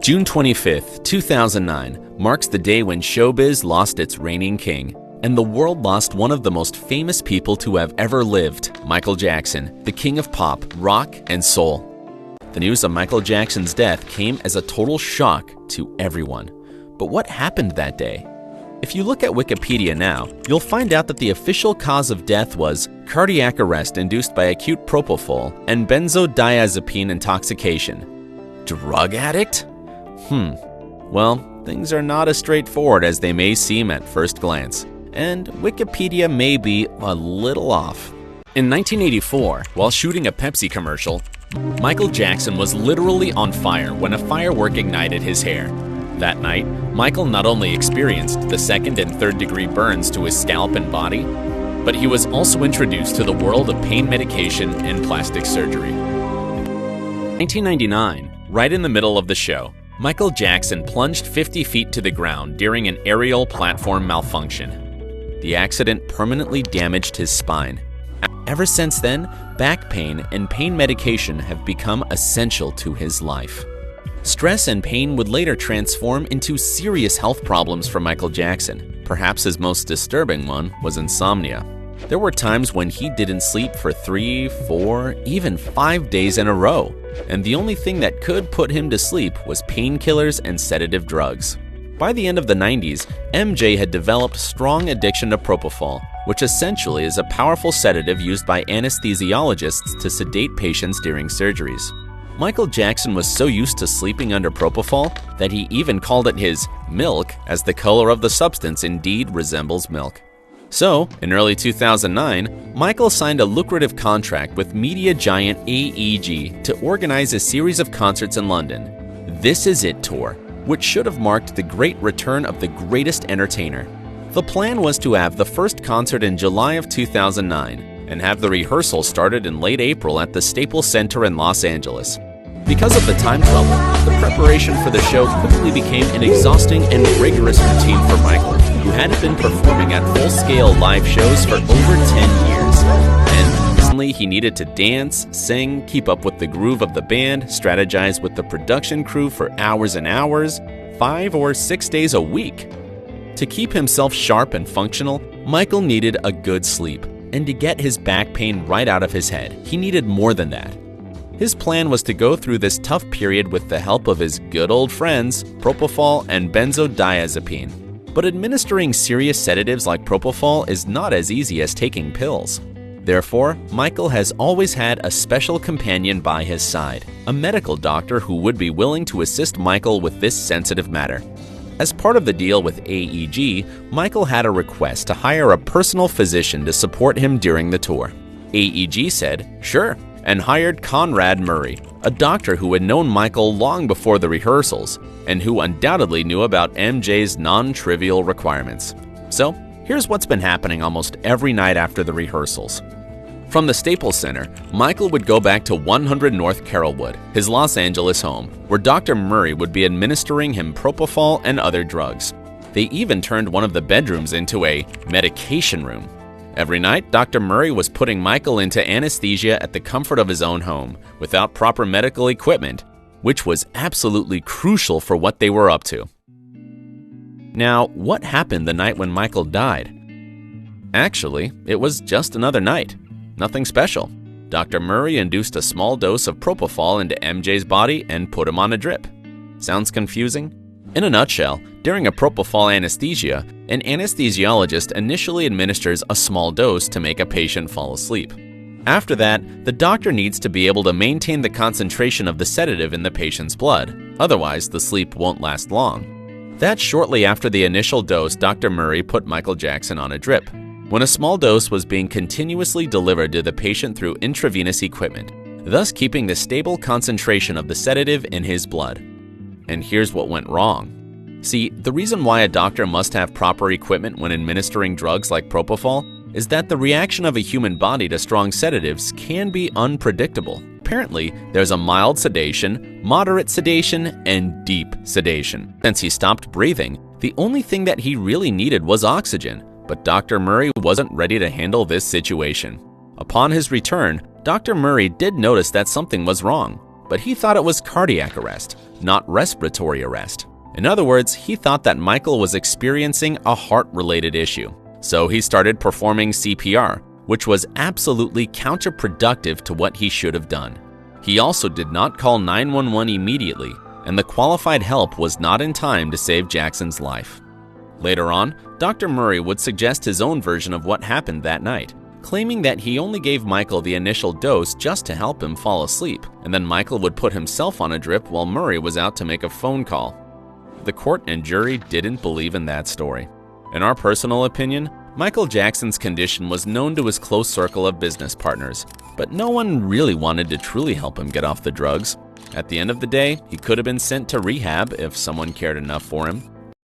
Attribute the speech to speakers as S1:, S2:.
S1: June 25th, 2009 marks the day when showbiz lost its reigning king, and the world lost one of the most famous people to have ever lived, Michael Jackson, the king of pop, rock, and soul. The news of Michael Jackson's death came as a total shock to everyone. But what happened that day? If you look at Wikipedia now, you'll find out that the official cause of death was cardiac arrest induced by acute propofol and benzodiazepine intoxication. Drug addict? Well, things are not as straightforward as they may seem at first glance, and Wikipedia may be a little off. In 1984, while shooting a Pepsi commercial, Michael Jackson was literally on fire when a firework ignited his hair. That night, Michael not only experienced the second and third degree burns to his scalp and body, but he was also introduced to the world of pain medication and plastic surgery. 1999, right in the middle of the show, Michael Jackson plunged 50 feet to the ground during an aerial platform malfunction. The accident permanently damaged his spine. Ever since then, back pain and pain medication have become essential to his life. Stress and pain would later transform into serious health problems for Michael Jackson. Perhaps his most disturbing one was insomnia. There were times when he didn't sleep for 3, 4, even 5 days in a row, and the only thing that could put him to sleep was painkillers and sedative drugs. By the end of the 90s, MJ had developed strong addiction to propofol, which essentially is a powerful sedative used by anesthesiologists to sedate patients during surgeries. Michael Jackson was so used to sleeping under propofol that he even called it his milk, as the color of the substance indeed resembles milk. So, in early 2009, Michael signed a lucrative contract with media giant AEG to organize a series of concerts in London. This Is It tour, which should have marked the great return of the greatest entertainer. The plan was to have the first concert in July of 2009 and have the rehearsal started in late April at the Staples Center in Los Angeles. Because of the time trouble, the preparation for the show quickly became an exhausting and rigorous routine for Michael, who hadn't been performing at full-scale live shows for over 10 years. And recently, he needed to dance, sing, keep up with the groove of the band, strategize with the production crew for hours and hours, 5 or 6 days a week. To keep himself sharp and functional, Michael needed a good sleep, and to get his back pain right out of his head, he needed more than that. His plan was to go through this tough period with the help of his good old friends, propofol and benzodiazepine. But administering serious sedatives like propofol is not as easy as taking pills. Therefore, Michael has always had a special companion by his side, a medical doctor who would be willing to assist Michael with this sensitive matter. As part of the deal with AEG, Michael had a request to hire a personal physician to support him during the tour. AEG said, sure, and hired Conrad Murray, a doctor who had known Michael long before the rehearsals, and who undoubtedly knew about MJ's non-trivial requirements. So, here's what's been happening almost every night after the rehearsals. From the Staples Center, Michael would go back to 100 North Carrollwood, his Los Angeles home, where Dr. Murray would be administering him propofol and other drugs. They even turned one of the bedrooms into a medication room. Every night, Dr. Murray was putting Michael into anesthesia at the comfort of his own home, without proper medical equipment, which was absolutely crucial for what they were up to. Now, what happened the night when Michael died? Actually, it was just another night. Nothing special. Dr. Murray induced a small dose of propofol into MJ's body and put him on a drip. Sounds confusing? In a nutshell, during a propofol anesthesia, an anesthesiologist initially administers a small dose to make a patient fall asleep. After that, the doctor needs to be able to maintain the concentration of the sedative in the patient's blood, otherwise the sleep won't last long. That's shortly after the initial dose Dr. Murray put Michael Jackson on a drip, when a small dose was being continuously delivered to the patient through intravenous equipment, thus keeping the stable concentration of the sedative in his blood. And here's what went wrong. See, the reason why a doctor must have proper equipment when administering drugs like propofol is that the reaction of a human body to strong sedatives can be unpredictable. Apparently, there's a mild sedation, moderate sedation, and deep sedation. Since he stopped breathing, the only thing that he really needed was oxygen, but Dr. Murray wasn't ready to handle this situation. Upon his return, Dr. Murray did notice that something was wrong. but he thought it was cardiac arrest, not respiratory arrest. In other words, he thought that Michael was experiencing a heart-related issue. So he started performing CPR, which was absolutely counterproductive to what he should have done. He also did not call 911 immediately, and the qualified help was not in time to save Jackson's life. Later on, Dr. Murray would suggest his own version of what happened that night, claiming that he only gave Michael the initial dose just to help him fall asleep, and then Michael would put himself on a drip while Murray was out to make a phone call. The court and jury didn't believe in that story. In our personal opinion, Michael Jackson's condition was known to his close circle of business partners, but no one really wanted to truly help him get off the drugs. At the end of the day, he could have been sent to rehab if someone cared enough for him.